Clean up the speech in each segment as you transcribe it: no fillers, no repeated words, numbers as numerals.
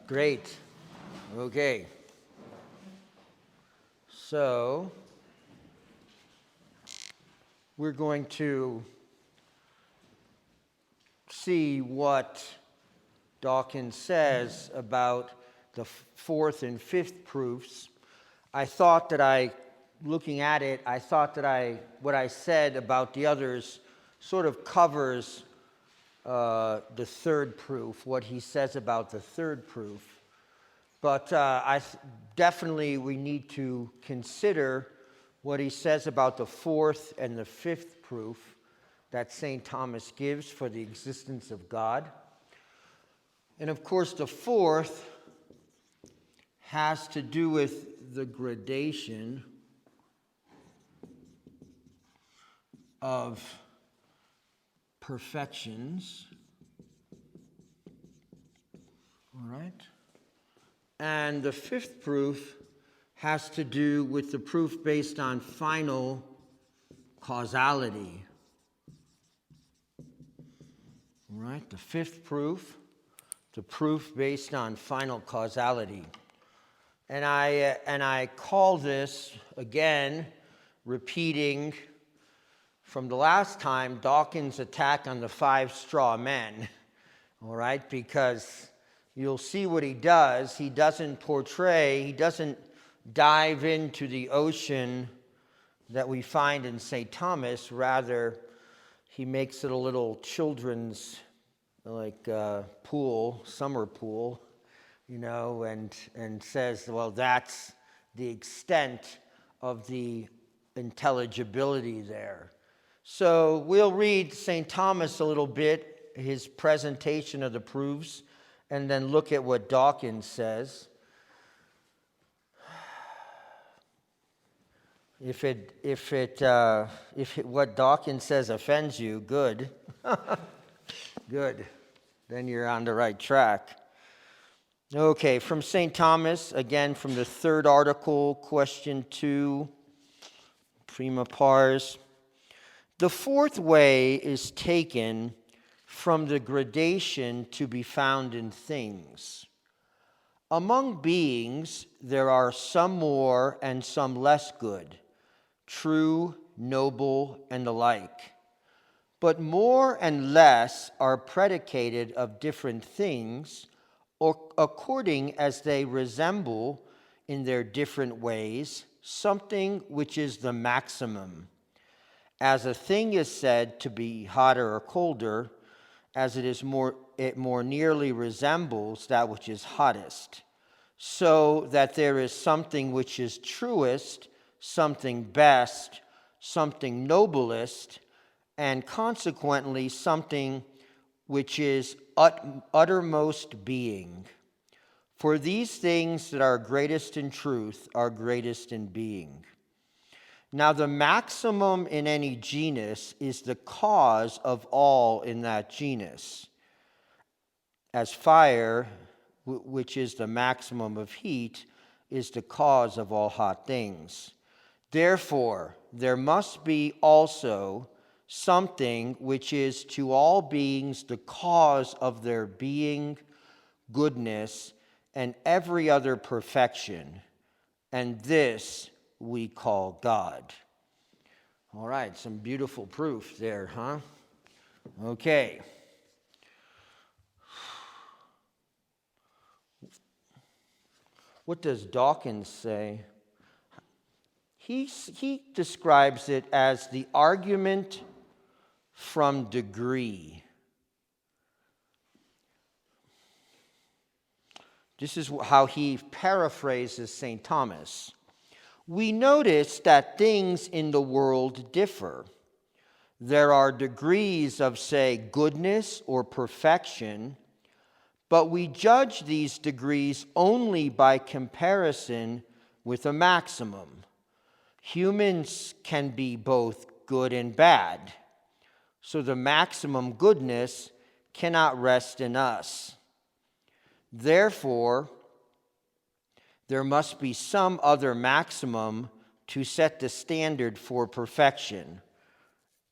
Great. Okay. So, we're going to see what Dawkins says about the fourth and fifth proofs. Looking at it, I thought that what I said about the others sort of covers the third proof, what he says about the third proof. But definitely we need to consider what he says about the fourth and the fifth proof that St. Thomas gives for the existence of God. And of course, the fourth has to do with the gradation of perfections. All right? And the fifth proof has to do with the proof based on final causality. All right? The fifth proof, the proof based on final causality. And I call this, again, repeating from the last time, Dawkins' attack on the five straw men. All right? Because you'll see what he does. He doesn't dive into the ocean that we find in St. Thomas. Rather, he makes it a little children's pool, summer pool, and says, well, that's the extent of the intelligibility there. So we'll read St. Thomas a little bit, his presentation of the proofs, and then look at what Dawkins says. If what Dawkins says offends you, good. Good. Then you're on the right track. Okay, from St. Thomas, again from the third article, question 2, prima pars. The fourth way is taken from the gradation to be found in things. Among beings, there are some more and some less good, true, noble, and the like. But more and less are predicated of different things, or according as they resemble in their different ways something which is the maximum. As a thing is said to be hotter or colder, as it more nearly resembles that which is hottest, so that there is something which is truest, something best, something noblest, and consequently something which is uttermost being. For these things that are greatest in truth are greatest in being. Now, the maximum in any genus is the cause of all in that genus, as fire, which is the maximum of heat, is the cause of all hot things. Therefore, there must be also something which is to all beings the cause of their being, goodness, and every other perfection, and this we call God. All right, some beautiful proof there, huh? Okay. What does Dawkins say? He describes it as the argument from degree. This is how he paraphrases St. Thomas. We notice that things in the world differ. There are degrees of, say, goodness or perfection, but we judge these degrees only by comparison with a maximum. Humans can be both good and bad, so the maximum goodness cannot rest in us. Therefore, there must be some other maximum to set the standard for perfection,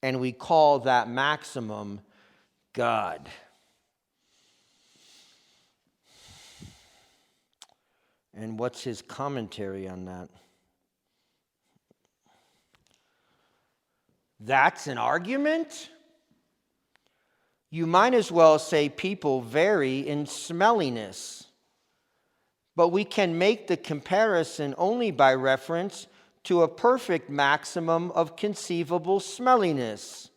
and we call that maximum God. And what's his commentary on that? That's an argument? You might as well say people vary in smelliness. But we can make the comparison only by reference to a perfect maximum of conceivable smelliness.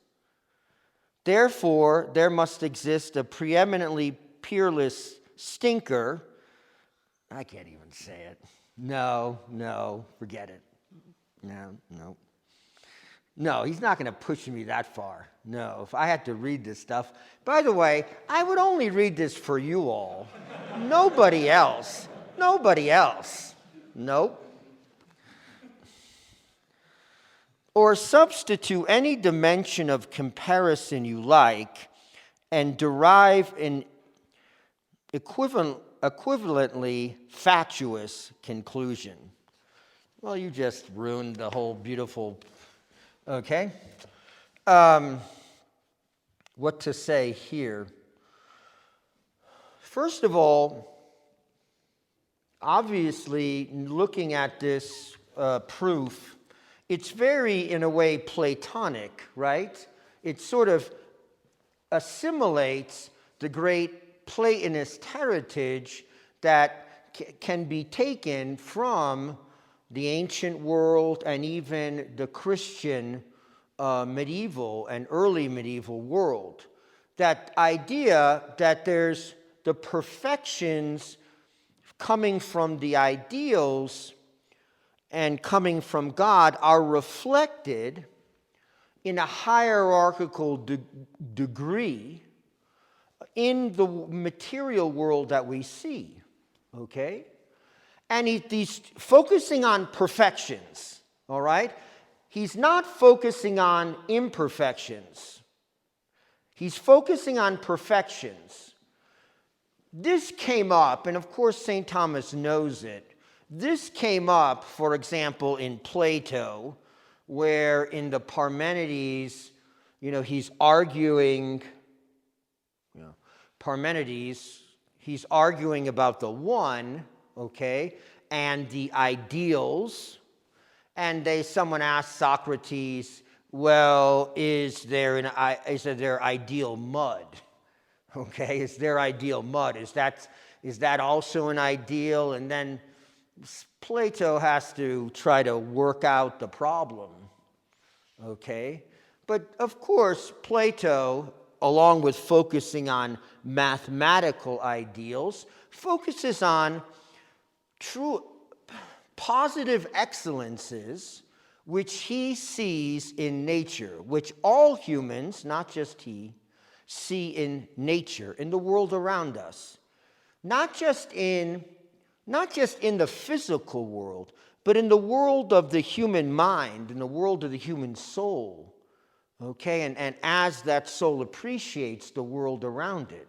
Therefore, there must exist a preeminently peerless stinker. I can't even say it. No, forget it. No, he's not going to push me that far. No, if I had to read this stuff. By the way, I would only read this for you all. Nobody else. Nope. Or substitute any dimension of comparison you like and derive an equivalently fatuous conclusion. Well, you just ruined the whole beautiful, okay? What to say here? First of all, obviously, looking at this proof, it's very, in a way, Platonic, right? It sort of assimilates the great Platonist heritage that can be taken from the ancient world and even the Christian medieval and early medieval world. That idea that there's the perfections coming from the ideals and coming from God are reflected in a hierarchical degree in the material world that we see, okay? And he's focusing on perfections, all right? He's not focusing on imperfections. He's focusing on perfections. This came up, and of course St. Thomas knows it. This came up, for example, in Plato, where in the Parmenides, he's arguing, he's arguing about the one, okay, and the ideals. And someone asked Socrates, well, is there ideal mud? Okay, is there ideal mud? Is that also an ideal? And then Plato has to try to work out the problem, okay? But of course, Plato, along with focusing on mathematical ideals, focuses on true positive excellences which he sees in nature, which all humans, not just he, see in nature, in the world around us. Not just in the physical world, but in the world of the human mind, in the world of the human soul, okay? And as that soul appreciates the world around it,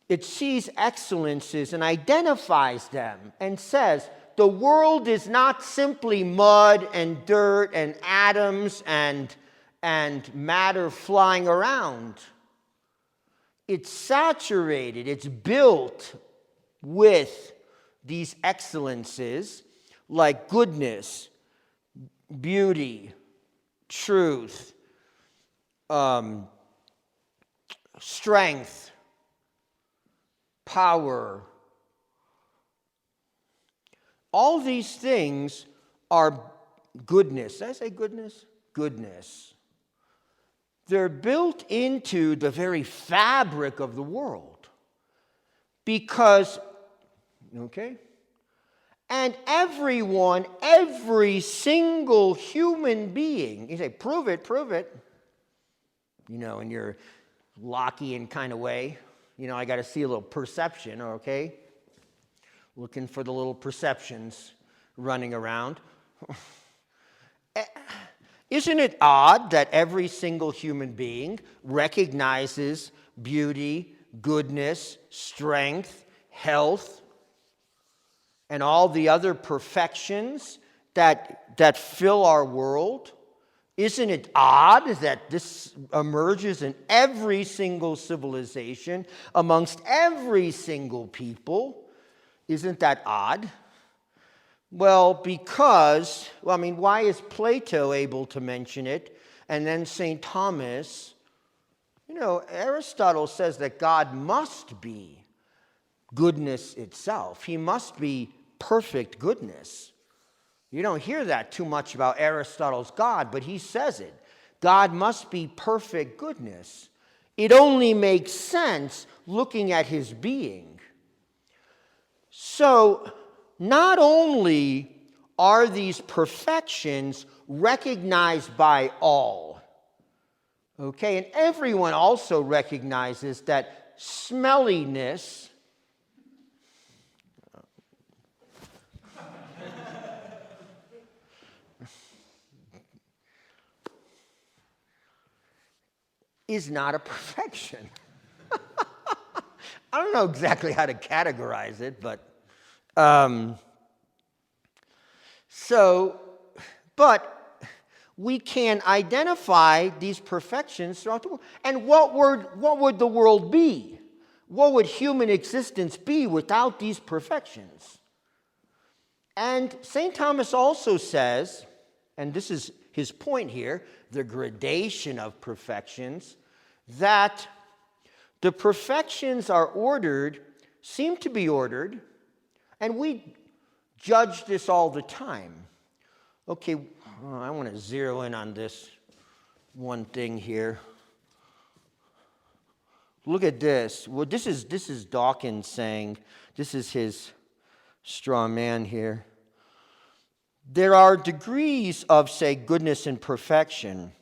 it sees excellences and identifies them and says, the world is not simply mud and dirt and atoms and matter flying around. It's saturated, it's built with these excellences like goodness, beauty, truth, strength, power. All these things are goodness. Did I say goodness? Goodness. They're built into the very fabric of the world. Because, okay? And everyone, every single human being, you say, prove it. In your Lockean kind of way. I got to see a little perception, okay? Looking for the little perceptions running around. Isn't it odd that every single human being recognizes beauty, goodness, strength, health, and all the other perfections that fill our world? Isn't it odd that this emerges in every single civilization, amongst every single people? Isn't that odd? Well, because, why is Plato able to mention it, and then St. Thomas? Aristotle says that God must be goodness itself. He must be perfect goodness. You don't hear that too much about Aristotle's God, but he says it. God must be perfect goodness. It only makes sense looking at his being. So, not only are these perfections recognized by all, okay, and everyone also recognizes that smelliness is not a perfection. I don't know exactly how to categorize it, but but we can identify these perfections throughout the world. And what would the world be? What would human existence be without these perfections? And St. Thomas also says, and this is his point here, the gradation of perfections, that the perfections are ordered, seem to be ordered, and we judge this all the time. Okay, I want to zero in on this one thing here. Look at this. Well, this is Dawkins saying, this is his straw man here. There are degrees of, say, goodness and perfection,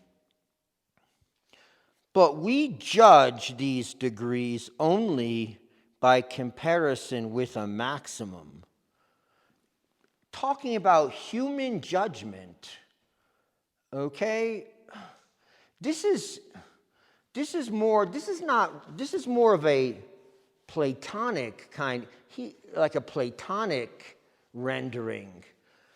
but we judge these degrees only by comparison with a maximum. Talking about human judgment, okay? This is more of a Platonic kind, like a Platonic rendering.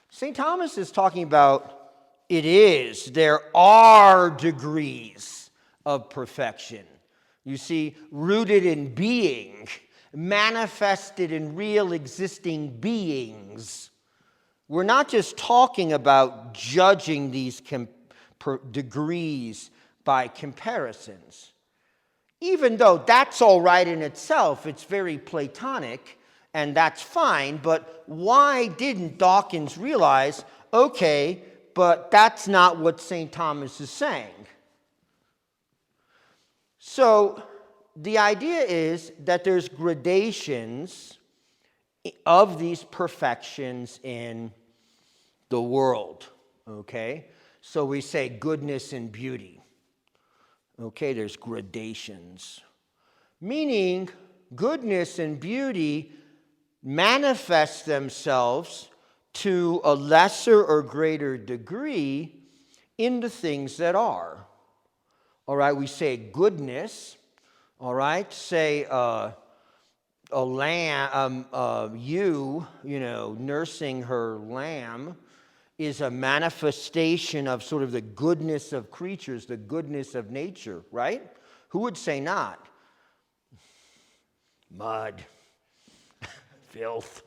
St. Thomas is talking about there are degrees of perfection. You see, rooted in being, manifested in real existing beings. We're not just talking about judging these degrees by comparisons. Even though that's all right in itself, it's very Platonic, and that's fine, but why didn't Dawkins realize, okay, but that's not what St. Thomas is saying? So the idea is that there's gradations of these perfections in the world, okay? So we say goodness and beauty. Okay, there's gradations. Meaning goodness and beauty manifest themselves to a lesser or greater degree in the things that are. All right, we say goodness, all right, say a lamb, nursing her lamb is a manifestation of sort of the goodness of creatures, the goodness of nature, right? Who would say not? Mud, filth.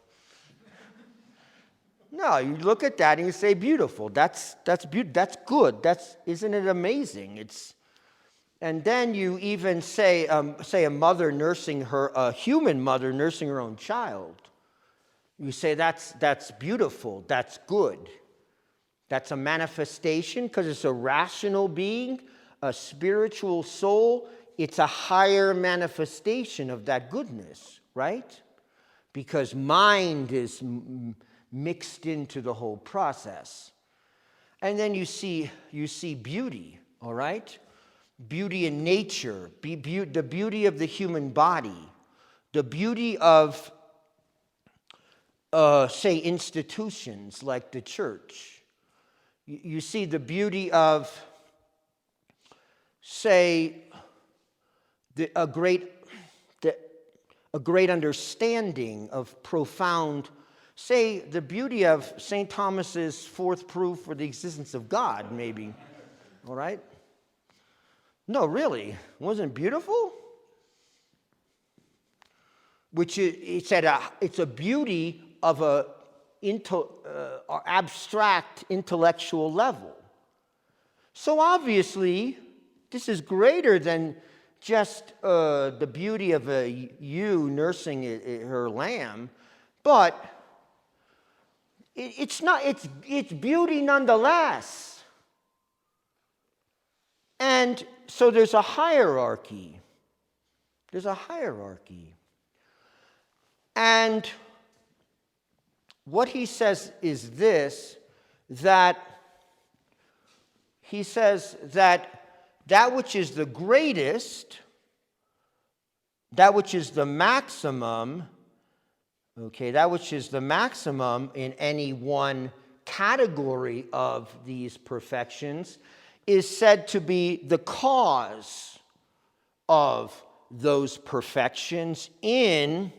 No, you look at that and you say beautiful. That's beautiful. That's good. Isn't it amazing? And then you even say a mother nursing a human mother nursing her own child. You say that's beautiful. That's good. That's a manifestation because it's a rational being, a spiritual soul. It's a higher manifestation of that goodness, right? Because mind is mixed into the whole process. And then you see beauty, all right? Beauty in nature, the beauty of the human body, the beauty of, say, institutions like the church. You see the beauty of, say, a great understanding of profound, say, the beauty of St. Thomas's fourth proof for the existence of God, maybe. All right? No, really. Wasn't it beautiful? which it's a beauty of a abstract intellectual level. So obviously, this is greater than just the beauty of a ewe nursing her lamb, but it's beauty nonetheless. And so there's a hierarchy. There's a hierarchy. And what he says is this, that he says that which is the greatest, that which is the maximum, okay, that which is the maximum in any one category of these perfections is said to be the cause of those perfections in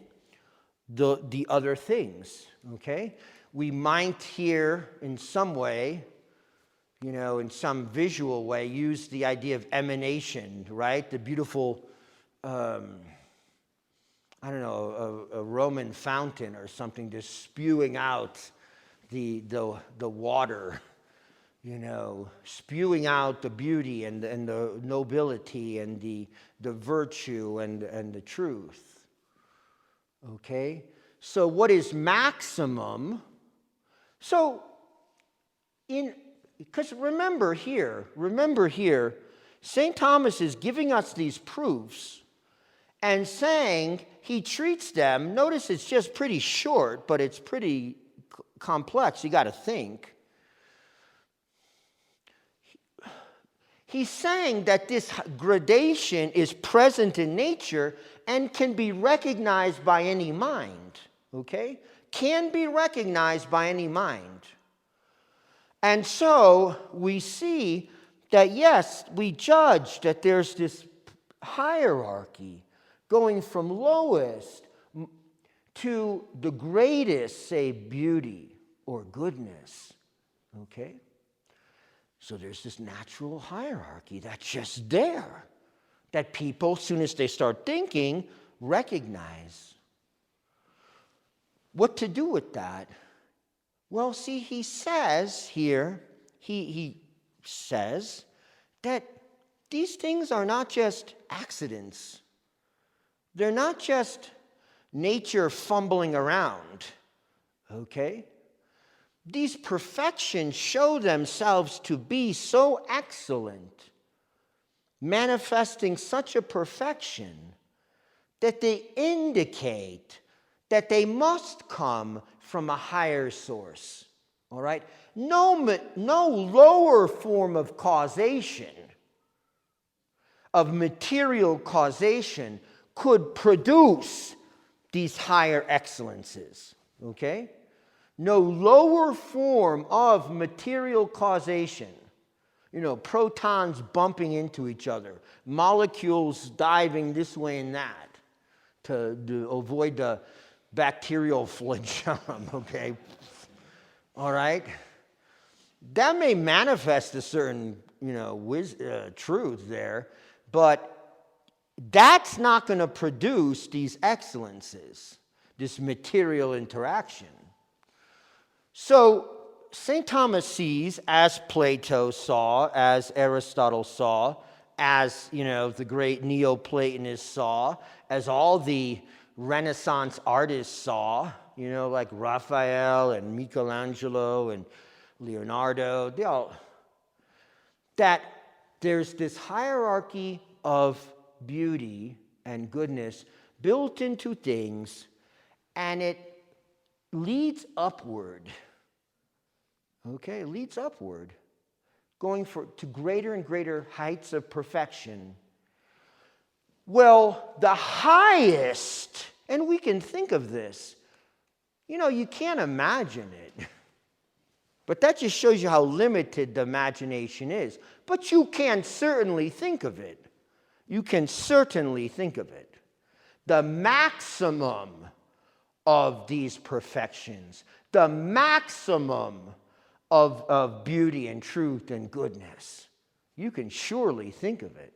the other things, okay? We might here in some way, in some visual way, use the idea of emanation, right? The beautiful, a Roman fountain or something just spewing out the water, spewing out the beauty and the nobility and the virtue and the truth. Okay? So what is maximum? So because remember here, St. Thomas is giving us these proofs and saying he treats them, notice it's just pretty short, but it's pretty complex. You got to think. He's saying that this gradation is present in nature and can be recognized by any mind, okay? Can be recognized by any mind. And so we see that, yes, we judge that there's this hierarchy going from lowest to the greatest, say, beauty or goodness, okay? So there's this natural hierarchy that's just there, that people, as soon as they start thinking, recognize. What to do with that? Well, see, he says here, he says that these things are not just accidents. They're not just nature fumbling around, okay? These perfections show themselves to be so excellent, manifesting such a perfection, that they indicate that they must come from a higher source. All right? No lower form of causation, of material causation, could produce these higher excellences. Okay? No lower form of material causation. Protons bumping into each other, molecules diving this way and that to avoid the bacterial flagellum, okay? All right? That may manifest a certain, truth there, but that's not going to produce these excellences, this material interaction. So St. Thomas sees, as Plato saw, as Aristotle saw, as, the great Neoplatonists saw, as all the Renaissance artists saw, like Raphael and Michelangelo and Leonardo, that there's this hierarchy of beauty and goodness built into things, and it leads upward. Okay, it leads upward, going to greater and greater heights of perfection. Well, the highest, and we can think of this, you can't imagine it, but that just shows you how limited the imagination is. But you can certainly think of it. You can certainly think of it. The maximum of these perfections, the maximum of beauty and truth and goodness. You can surely think of it.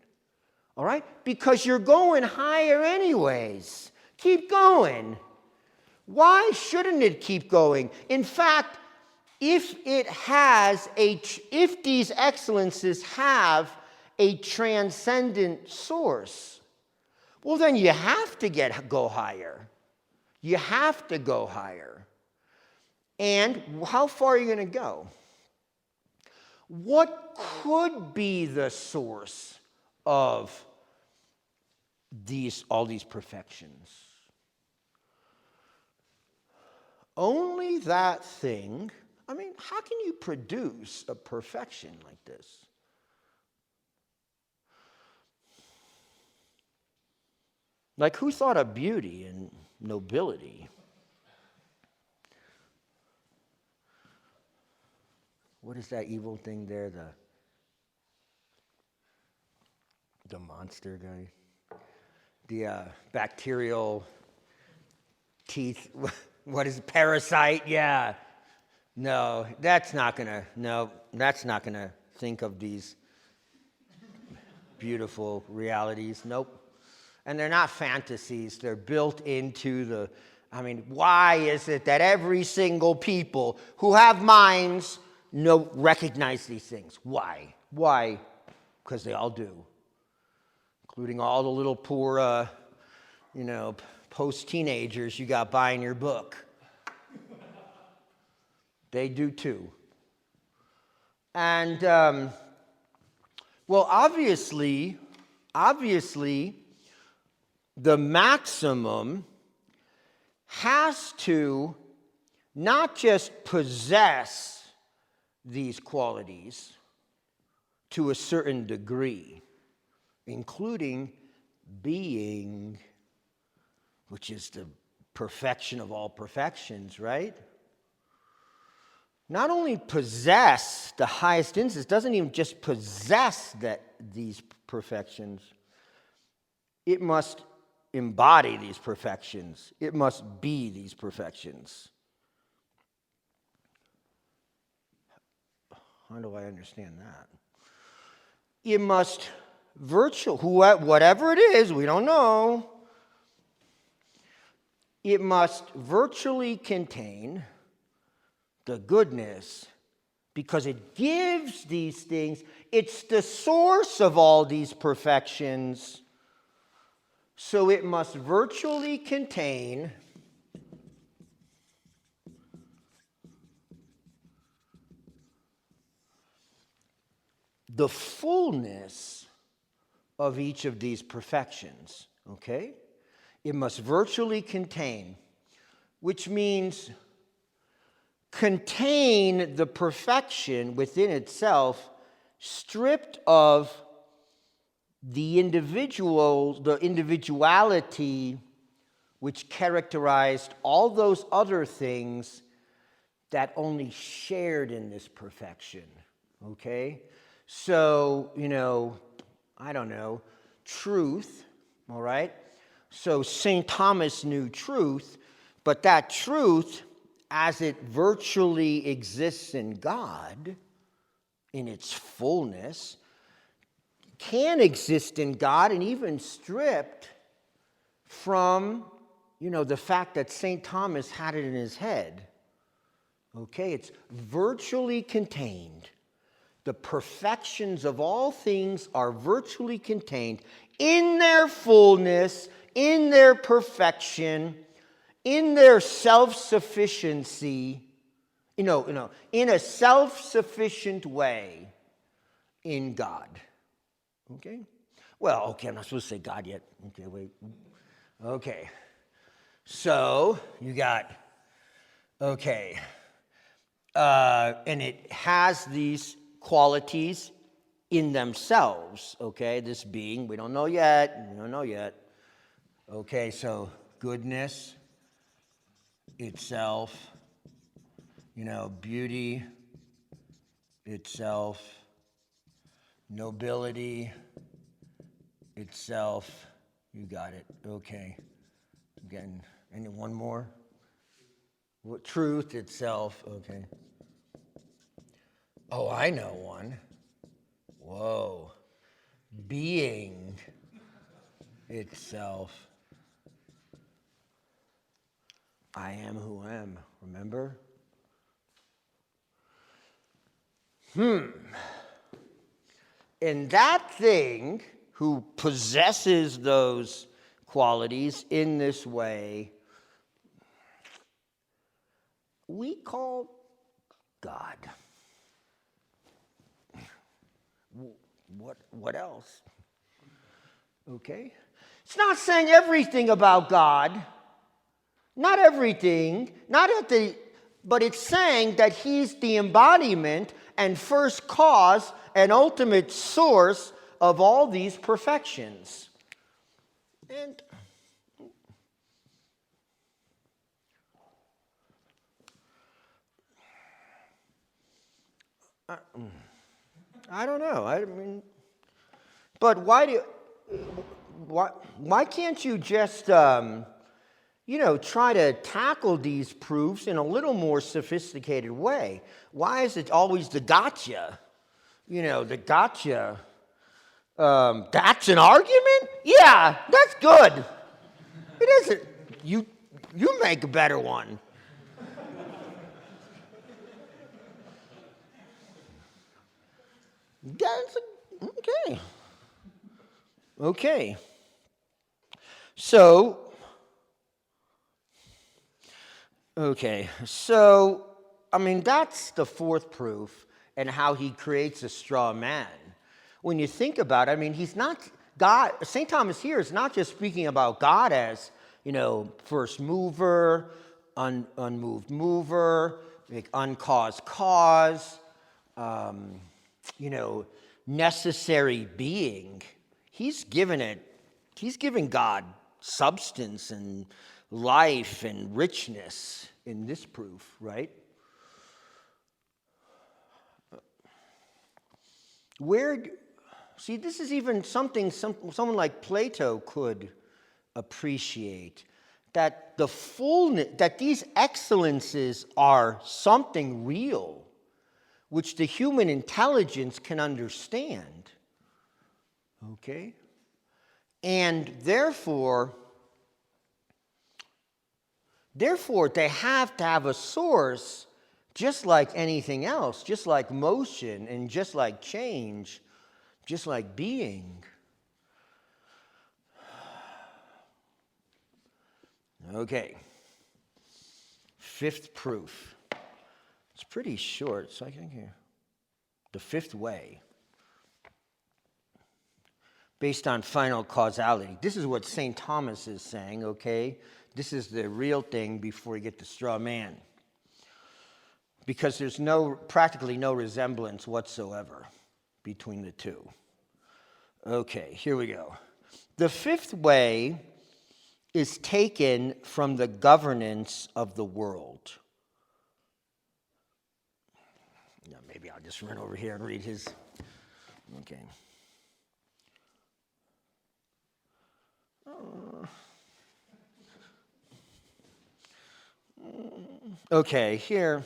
All right? Because you're going higher anyways. keep going. Why shouldn't it keep going? In fact, if these excellences have a transcendent source, well, then you have to go higher. You have to go higher. And how far are you going to go? What could be the source of all these perfections? Only that thing. I mean, how can you produce a perfection like this? Like, who thought of beauty and nobility? What is that evil thing there? The monster guy? The bacterial teeth. What is it? Parasite? Yeah. No, that's not gonna think of these beautiful realities. Nope. And they're not fantasies. They're built into why is it that every single people who have minds recognize these things? Why? Why? Because they all do. Including all the little poor, post-teenagers you got buying your book. They do too. And, obviously, the maximum has to not just possess these qualities to a certain degree, including being, which is the perfection of all perfections, right? Not only possess the highest instance, doesn't even just possess these perfections. It must embody these perfections. It must be these perfections. How do I understand that? It must whatever it is, we don't know. It must virtually contain the goodness, because it gives these things. It's the source of all these perfections. So it must virtually contain the fullness of each of these perfections, okay? It must virtually contain, which means contain the perfection within itself, stripped of the individuality which characterized all those other things that only shared in this perfection, okay? So, truth, all right? So St. Thomas knew truth, but that truth, as it virtually exists in God, in its fullness, can exist in God and even stripped from, the fact that St. Thomas had it in his head. Okay, it's virtually contained. The perfections of all things are virtually contained in their fullness, in their perfection, in their self-sufficiency, in a self-sufficient way in God. Okay? Well, okay, I'm not supposed to say God yet. Okay, wait. Okay. So, you got, okay. And it has these qualities in themselves, okay? This being, we don't know yet. Okay, so goodness itself, beauty itself, nobility itself. You got it. Okay. Again, and one more. Truth itself. Okay. Oh, I know one. Whoa. Being itself. I am who I am, remember? And that thing who possesses those qualities in this way, we call God. What else? Okay? It's not saying everything about God. Not everything, but it's saying that he's the embodiment and first cause and ultimate source of all these perfections. And I don't know. I mean, but why can't you just try to tackle these proofs in a little more sophisticated way? Why is it always the gotcha? The gotcha. That's an argument? Yeah, that's good. It isn't. You make a better one. Okay. Okay. So, I mean, that's the fourth proof and how he creates a straw man. When you think about it, I mean, he's not, God, St. Thomas here is not just speaking about God as, first mover, unmoved mover, like uncaused cause, necessary being. He's giving God substance and life and richness in this proof, right? This is even something someone like Plato could appreciate, that the fullness, that these excellences are something real, which the human intelligence can understand. Okay? And therefore, they have to have a source just like anything else, just like motion and just like change, just like being. Okay. Fifth proof. It's pretty short, so I think here. The fifth way. Based on final causality. This is what St. Thomas is saying, okay? This is the real thing before you get to straw man. Because there's practically no resemblance whatsoever between the two. Okay, here we go. The fifth way is taken from the governance of the world. Now, maybe I'll just run over here and read his. Okay. Okay, here.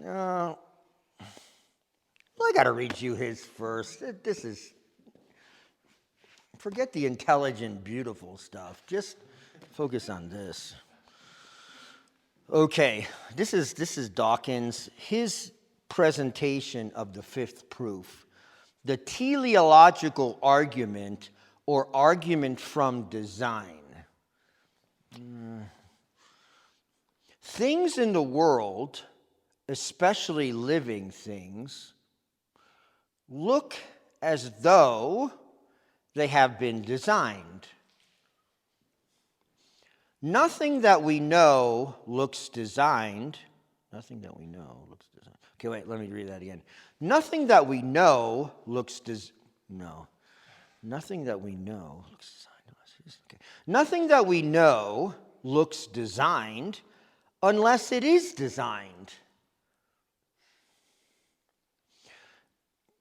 I got to read you his first. Forget the intelligent, beautiful stuff. Just focus on this. Okay, this is Dawkins, his presentation of the fifth proof. The teleological argument or argument from design. Things in the world, especially living things, look as though they have been designed. Nothing that we know looks designed. Nothing that we know looks designed. Okay, wait, let me read that again. Nothing that we know looks Nothing that we know looks designed. Okay. Nothing that we know looks designed unless it is designed.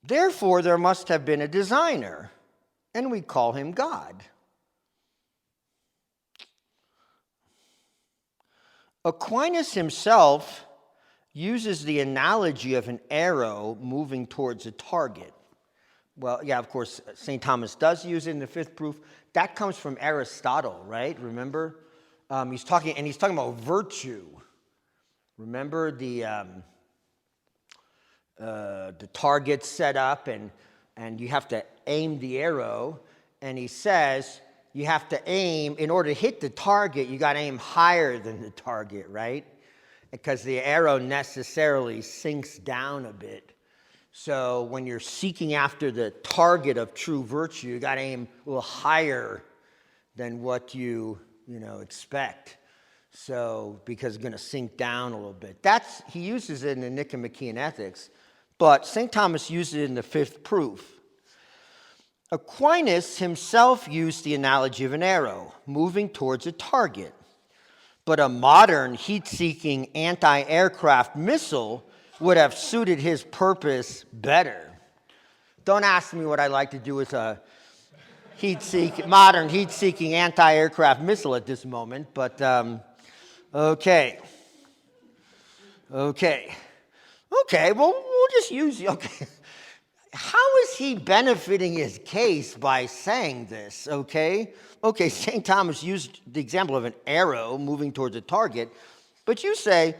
Therefore, there must have been a designer, and we call him God. Aquinas himself uses the analogy of an arrow moving towards a target. Well, yeah, of course, St. Thomas does use it in the fifth proof. That comes from Aristotle, right? Remember? He's talking about virtue. Remember the target set up, and you have to aim the arrow. And he says you have to aim, in order to hit the target, you got to aim higher than the target, right? Because the arrow necessarily sinks down a bit. So when you're seeking after the target of true virtue, you got to aim a little higher than what you expect. So, because it's going to sink down a little bit. He uses it in the Nicomachean Ethics, but St. Thomas uses it in the Fifth Proof. Aquinas himself used the analogy of an arrow moving towards a target, but a modern heat-seeking anti-aircraft missile would have suited his purpose better. Don't ask me what I like to do with a modern heat-seeking anti-aircraft missile at this moment, but okay, well, we'll just use, okay. How is he benefiting his case by saying this, okay? Okay, St. Thomas used the example of an arrow moving towards a target, but you say,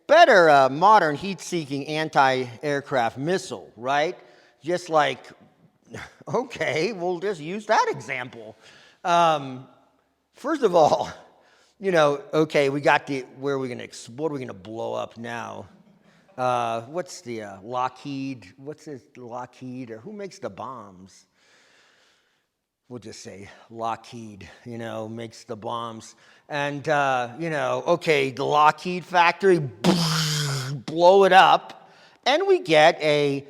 better a modern heat-seeking anti-aircraft missile, right? Just like, okay, we'll just use that example. First of all, okay, we got what are we going to blow up now? What's the Lockheed? What's this Lockheed? Or who makes the bombs? We'll just say Lockheed, makes the bombs. And, okay, the Lockheed factory, blow it up, and we get a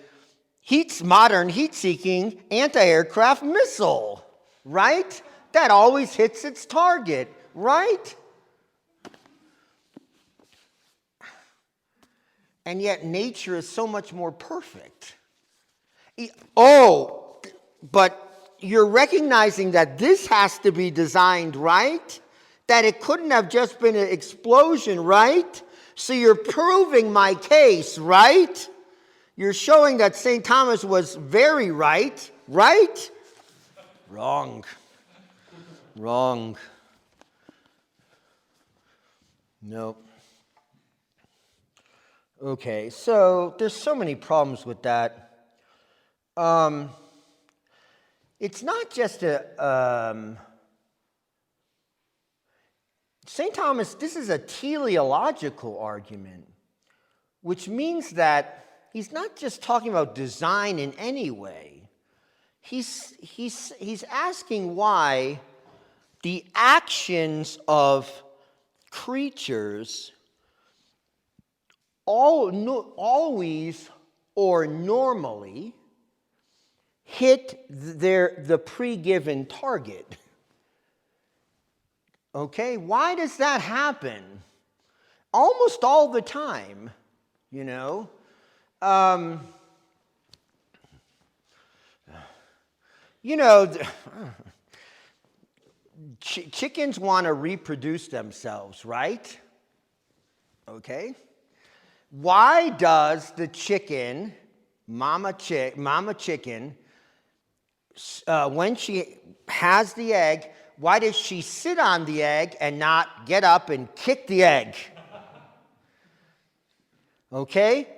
modern heat-seeking anti-aircraft missile, right? That always hits its target, right? And yet nature is so much more perfect. Oh, but you're recognizing that this has to be designed right? That it couldn't have just been an explosion, right? So you're proving my case, right? You're showing that St. Thomas was very right, right? Wrong. Nope. Okay, so there's so many problems with that. It's not just St. Thomas, this is a teleological argument, which means that he's not just talking about design in any way. He's asking why the actions of creatures always or normally hit the pre-given target. Okay, why does that happen? Almost all the time, chickens want to reproduce themselves, right? Okay. Why does the chicken, mama chicken, when she has the egg, why does she sit on the egg and not get up and kick the egg? Okay?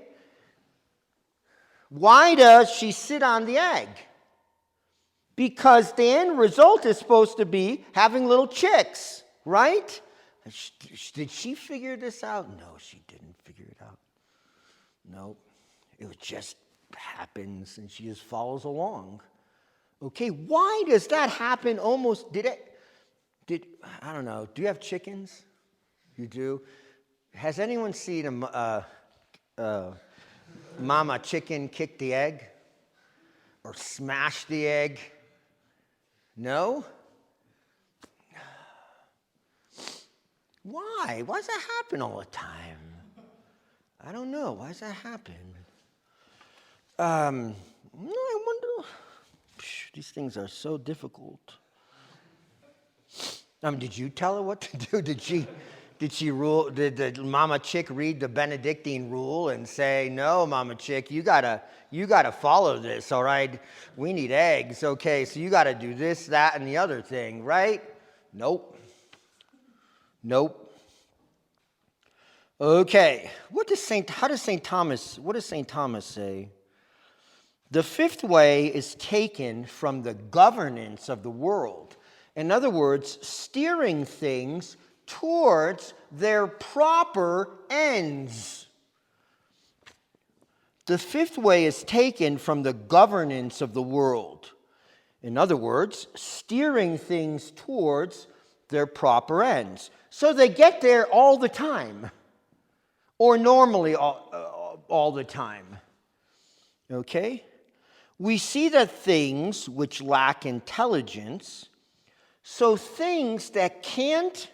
Why does she sit on the egg? Because the end result is supposed to be having little chicks, right? Did she figure this out? No, she didn't figure it out. No, it just happens and she just follows along. Okay, why does that happen almost, I don't know, do you have chickens? You do? Has anyone seen a mama chicken kick the egg? Or smash the egg? No? Why? Why does that happen all the time? I don't know. Why does that happen? I wonder. These things are so difficult. Did you tell her what to do? Did the mama chick read the Benedictine rule and say, no, mama chick, you gotta follow this, all right? We need eggs, okay, so you gotta do this, that, and the other thing, right? Nope. Nope. Okay, what does St. Thomas say? The fifth way is taken from the governance of the world. In other words, steering things towards their proper ends. The fifth way is taken from the governance of the world. In other words, steering things towards their proper ends. So they get there all the time. Or normally all the time. Okay? We see that things which lack intelligence, so things that can't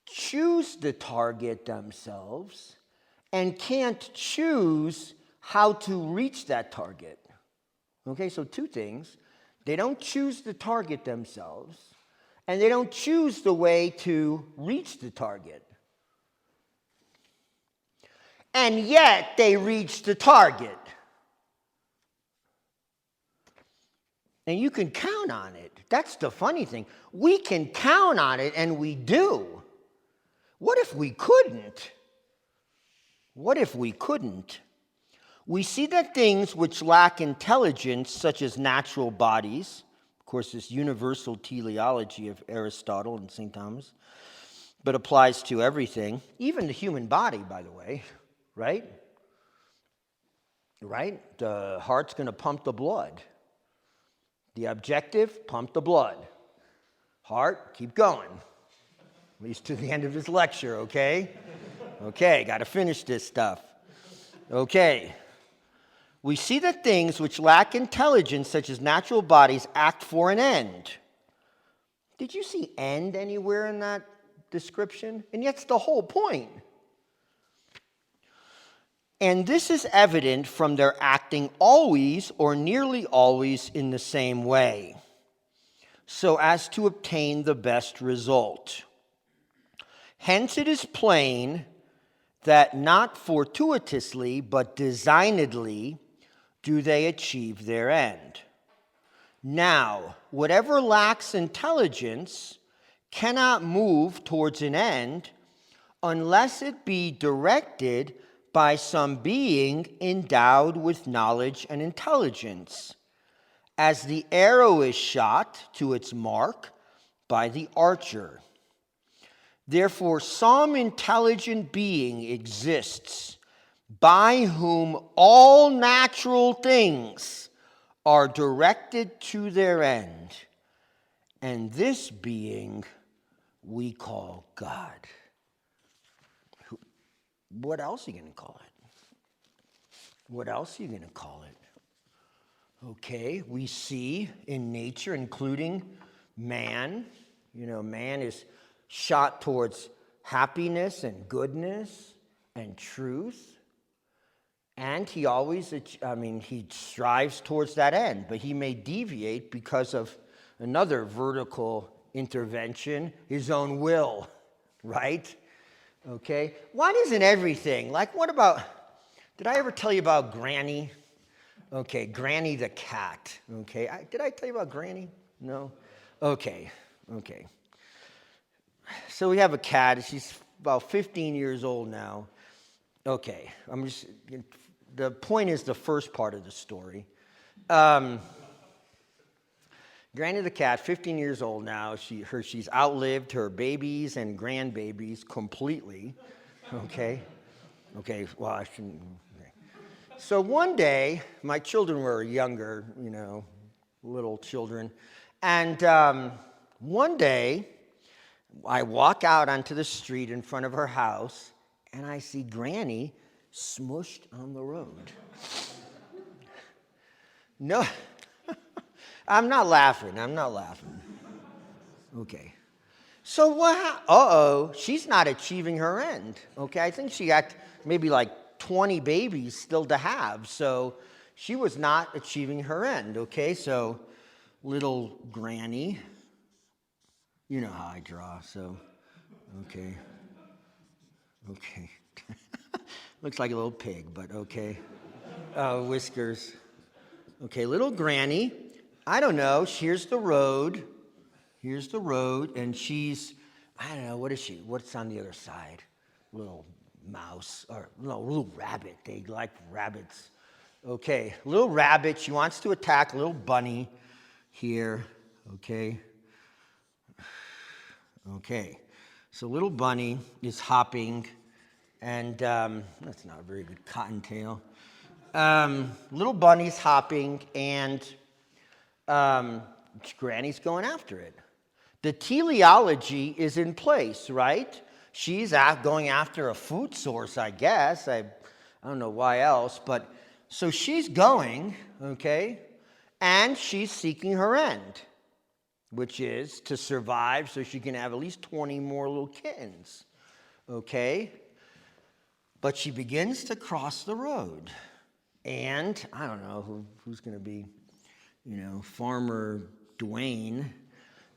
choose the target themselves and can't choose how to reach that target. Okay, so two things. They don't choose the target themselves, and they don't choose the way to reach the target. And yet they reach the target. And you can count on it. That's the funny thing. We can count on it, and we do. What if we couldn't? What if we couldn't? We see that things which lack intelligence, such as natural bodies, of course, this universal teleology of Aristotle and St. Thomas, but applies to everything, even the human body, by the way. Right? Right? The heart's going to pump the blood. The objective, pump the blood. Heart, keep going. At least to the end of this lecture, okay? Okay, got to finish this stuff. Okay. We see that things which lack intelligence, such as natural bodies, act for an end. Did you see end anywhere in that description? And yet it's the whole point. And this is evident from their acting always or nearly always in the same way, so as to obtain the best result. Hence it is plain that not fortuitously but designedly do they achieve their end. Now, whatever lacks intelligence cannot move towards an end unless it be directed by some being endowed with knowledge and intelligence, as the arrow is shot to its mark by the archer. Therefore, some intelligent being exists by whom all natural things are directed to their end, and this being we call God. What else are you going to call it? What else are you going to call it? Okay, we see in nature, including man, man is shot towards happiness and goodness and truth. And he always, he strives towards that end, but he may deviate because of another vertical intervention, his own will, right? Okay, why isn't everything? Like, what about, did I ever tell you about Granny? Okay, Granny the cat. Okay, did I tell you about Granny? No? Okay. So we have a cat. She's about 15 years old now. Okay, the point is the first part of the story. Granny the cat, 15 years old now. She's outlived her babies and grandbabies completely. Okay, well, I shouldn't. Okay. So one day, my children were younger, little children. And one day, I walk out onto the street in front of her house, and I see Granny smushed on the road. No. I'm not laughing. Okay. So what? She's not achieving her end. Okay, I think she got maybe like 20 babies still to have. So she was not achieving her end. Okay, so little Granny, you know how I draw. So, okay. Looks like a little pig, but okay. Whiskers. Okay, little Granny. I don't know, here's the road, and she's I don't know, what is she? What's on the other side? Little mouse, or no, little rabbit. They like rabbits. Okay, little rabbit. She wants to attack little bunny here. Okay. Okay. So little bunny is hopping, and that's not a very good cottontail. Little bunny's hopping, and Granny's going after it. The teleology is in place, right? She's going after a food source, I guess. I don't know why else, but so she's going, okay, and she's seeking her end, which is to survive so she can have at least 20 more little kittens, okay? But she begins to cross the road, and I don't know who's going to be, Farmer Dwayne.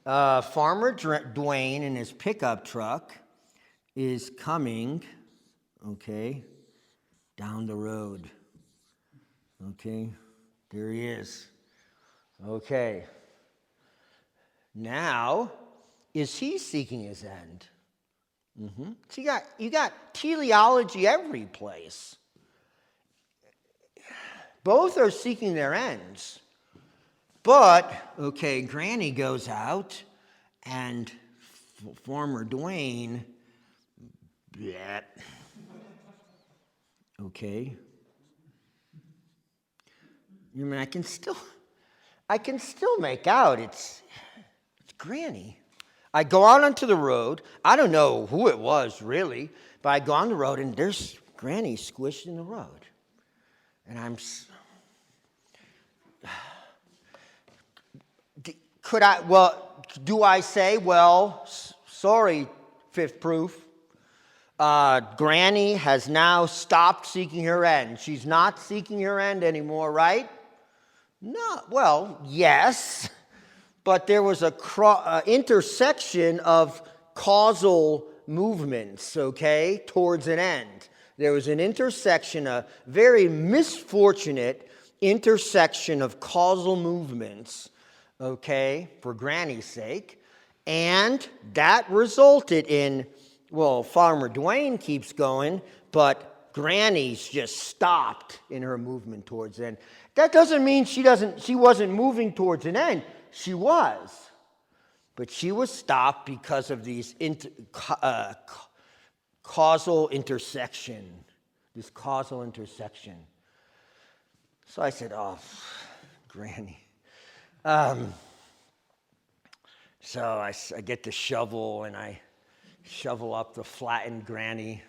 Farmer Dwayne in his pickup truck is coming, okay, down the road. Okay, there he is. Okay. Now, is he seeking his end? Mm-hmm. So you got teleology every place. Both are seeking their ends. But, okay, Granny goes out, and Farmer Dwayne, bleh. Okay. I can still make out it's Granny. I go out onto the road. I don't know who it was really, but I go on the road, and there's Granny squished in the road, and do I say, sorry, Fifth Proof. Granny has now stopped seeking her end. She's not seeking her end anymore, right? No. Well, yes, but there was a intersection of causal movements, okay, towards an end. There was an intersection, a very misfortunate intersection of causal movements, okay, for Granny's sake, and that resulted in, Farmer Dwayne keeps going, but Granny's just stopped in her movement towards the end. That doesn't mean she wasn't moving towards an end. She was, but she was stopped because of these causal intersection. This causal intersection. So I said, "Oh, Granny." So I get the shovel, and I shovel up the flattened Granny.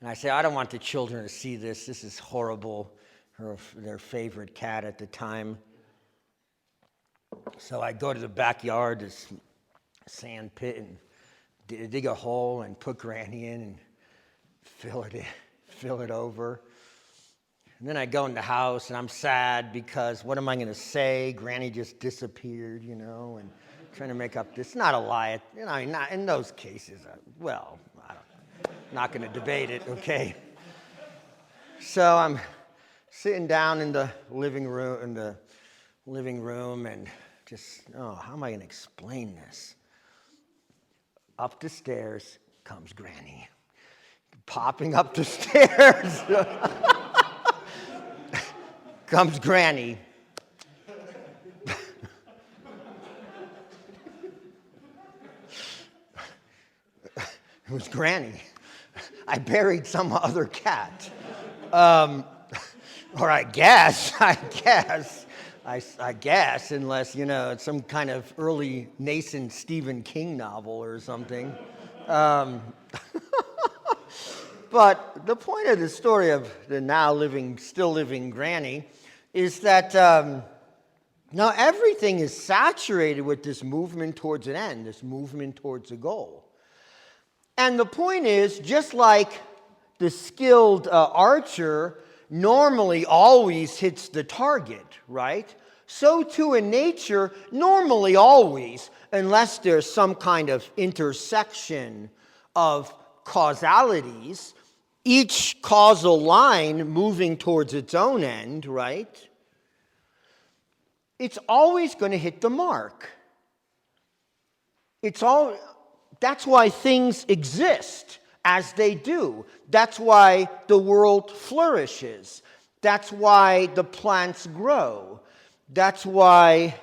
And I say, I don't want the children to see this. This is horrible. Their favorite cat at the time. So I go to the backyard, this sand pit, and dig a hole and put Granny in and fill it over. And then I go in the house, and I'm sad because what am I going to say? Granny just disappeared, and trying to make up this. Not a lie. Not in those cases. Not going to debate it, okay? So I'm sitting down in the living room, and just, how am I going to explain this? Up the stairs comes Granny, popping up the stairs. Comes Granny. It was Granny. I buried some other cat. Or I guess, unless, it's some kind of early nascent Stephen King novel or something. But the point of the story of the still living Granny is that now everything is saturated with this movement towards an end, this movement towards a goal. And the point is, just like the skilled archer normally always hits the target, right? So too in nature, normally always, unless there's some kind of intersection of causalities, each causal line moving towards its own end, right? It's always going to hit the mark. That's why things exist as they do. That's why the world flourishes. That's why the plants grow. That's why,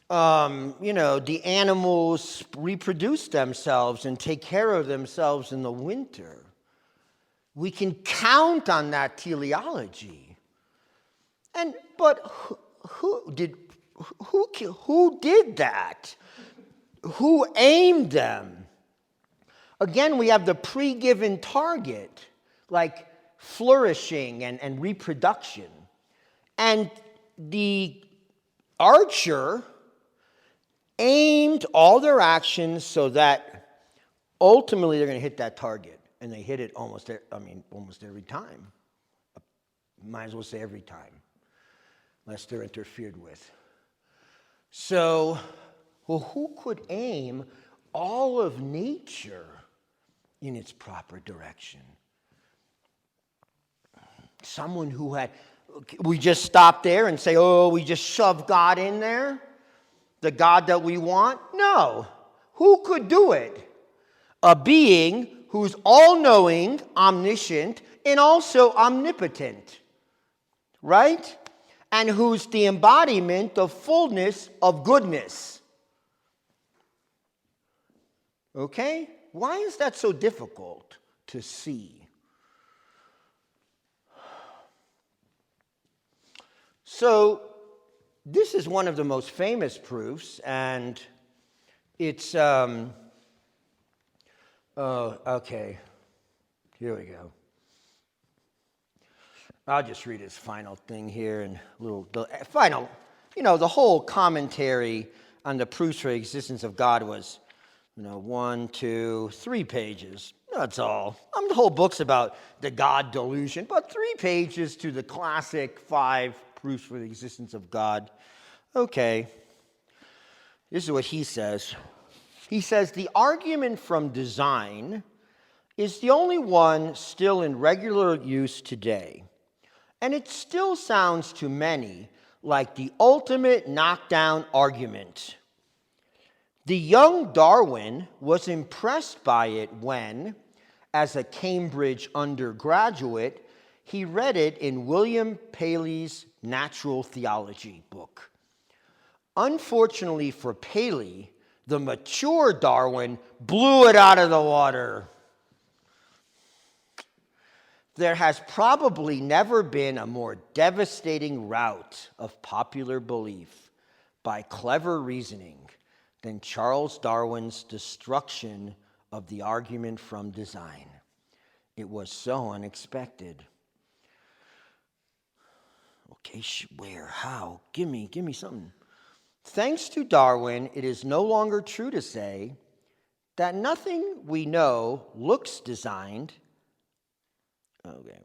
the animals reproduce themselves and take care of themselves in the winter. We can count on that teleology. But who did that? Who aimed them? Again, we have the pre-given target, like flourishing and reproduction. And the archer aimed all their actions so that ultimately they're going to hit that target. And they hit it almost every time. Might as well say every time, unless they're interfered with. So, who could aim all of nature in its proper direction? Someone who had, we just stop there and say, oh, we just shove God in there? The God that we want? No. Who could do it? A being who's all-knowing, omniscient, and also omnipotent, right? And who's the embodiment of fullness of goodness. Okay? Why is that so difficult to see? So, this is one of the most famous proofs, and it's, okay, here we go. I'll just read his final thing here, and the whole commentary on the proofs for the existence of God was, 1, 2, 3 pages. That's all. The whole book's about the God delusion, but 3 pages to the classic 5 proofs for the existence of God. Okay. This is what he says. He says, the argument from design is the only one still in regular use today. And it still sounds to many like the ultimate knockdown argument. The young Darwin was impressed by it when, as a Cambridge undergraduate, he read it in William Paley's Natural Theology book. Unfortunately for Paley, the mature Darwin blew it out of the water. There has probably never been a more devastating rout of popular belief by clever reasoning than Charles Darwin's destruction of the argument from design. It was so unexpected. Okay, where? How? Give me something. Thanks to Darwin, it is no longer true to say that nothing we know looks designed. Okay.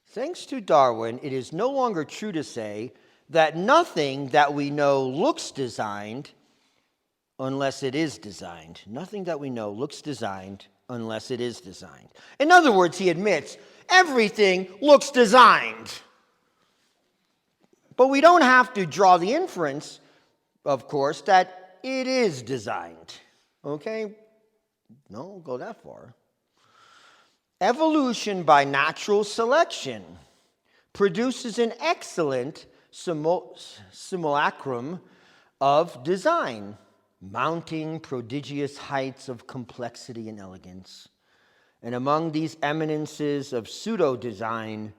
Thanks to Darwin, it is no longer true to say that nothing that we know looks designed unless it is designed. Nothing that we know looks designed unless it is designed. In other words, he admits everything looks designed. But we don't have to draw the inference, of course, that it is designed. Okay? No, go that far. Evolution by natural selection produces an excellent simulacrum of design, mounting prodigious heights of complexity and elegance. And among these eminences of pseudo-design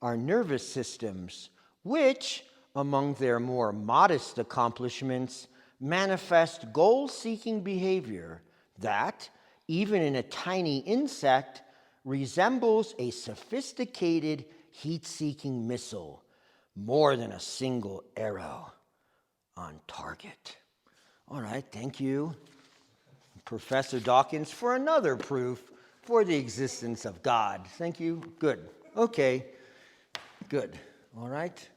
are nervous systems, which, among their more modest accomplishments, manifest goal-seeking behavior that, even in a tiny insect, resembles a sophisticated heat-seeking missile, more than a single arrow on target. All right, thank you, Professor Dawkins, for another proof for the existence of God. Thank you. Good. Okay. Good. All right.